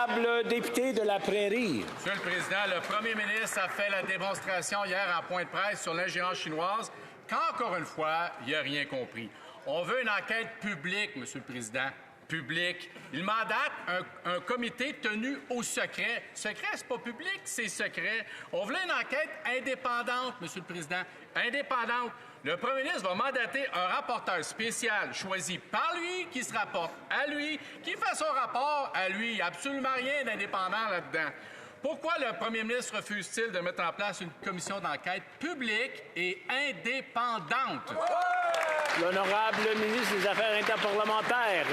L'honorable député de la Prairie. Monsieur le Président, le premier ministre a fait la démonstration hier en point de presse sur l'ingérence chinoise qu'encore une fois, il n'a rien compris. On veut une enquête publique, Monsieur le Président. Public. Il mandate un comité tenu au secret. Secret, c'est pas public, c'est secret. On voulait une enquête indépendante, Monsieur le Président. Indépendante. Le premier ministre va mandater un rapporteur spécial choisi par lui, qui se rapporte à lui, qui fait son rapport à lui. Il n'y a absolument rien d'indépendant là-dedans. Pourquoi le premier ministre refuse-t-il de mettre en place une commission d'enquête publique et indépendante? L'honorable ministre des Affaires interparlementaires.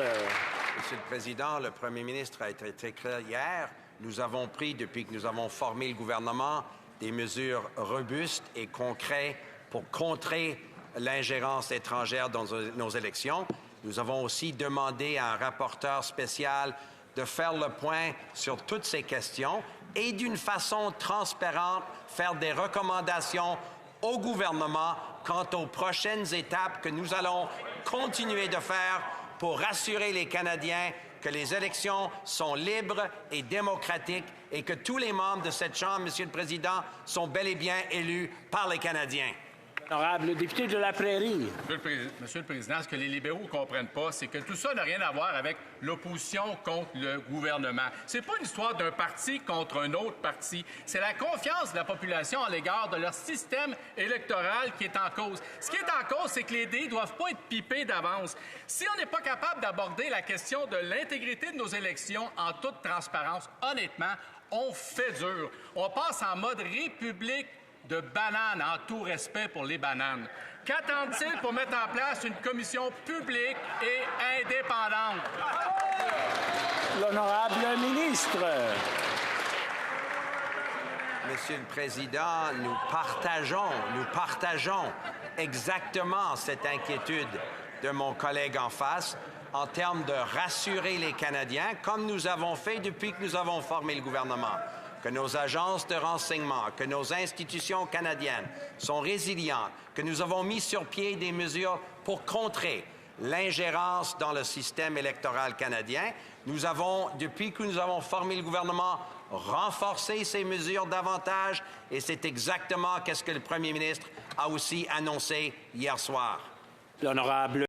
Monsieur le Président, le premier ministre a été très clair hier. Nous avons pris, depuis que nous avons formé le gouvernement, des mesures robustes et concrètes pour contrer l'ingérence étrangère dans nos élections. Nous avons aussi demandé à un rapporteur spécial de faire le point sur toutes ces questions et d'une façon transparente, faire des recommandations au gouvernement quant aux prochaines étapes que nous allons continuer de faire pour rassurer les Canadiens que les élections sont libres et démocratiques et que tous les membres de cette Chambre, Monsieur le Président, sont bel et bien élus par les Canadiens. L'honorable député de la Prairie. Monsieur le Président, ce que les libéraux ne comprennent pas, c'est que tout ça n'a rien à voir avec l'opposition contre le gouvernement. C'est pas une histoire d'un parti contre un autre parti. C'est la confiance de la population à l'égard de leur système électoral qui est en cause. Ce qui est en cause, c'est que les dés ne doivent pas être pipés d'avance. Si on n'est pas capable d'aborder la question de l'intégrité de nos élections en toute transparence, honnêtement, on fait dur. On passe en mode république de bananes, en tout respect pour les bananes. Qu'attendent-ils pour mettre en place une commission publique et indépendante? L'honorable ministre. Monsieur le Président, nous partageons exactement cette inquiétude de mon collègue en face en termes de rassurer les Canadiens, comme nous avons fait depuis que nous avons formé le gouvernement, que nos agences de renseignement, que nos institutions canadiennes sont résilientes, que nous avons mis sur pied des mesures pour contrer l'ingérence dans le système électoral canadien. Nous avons, depuis que nous avons formé le gouvernement, renforcé ces mesures davantage et c'est exactement ce que le premier ministre a aussi annoncé hier soir. L'honorable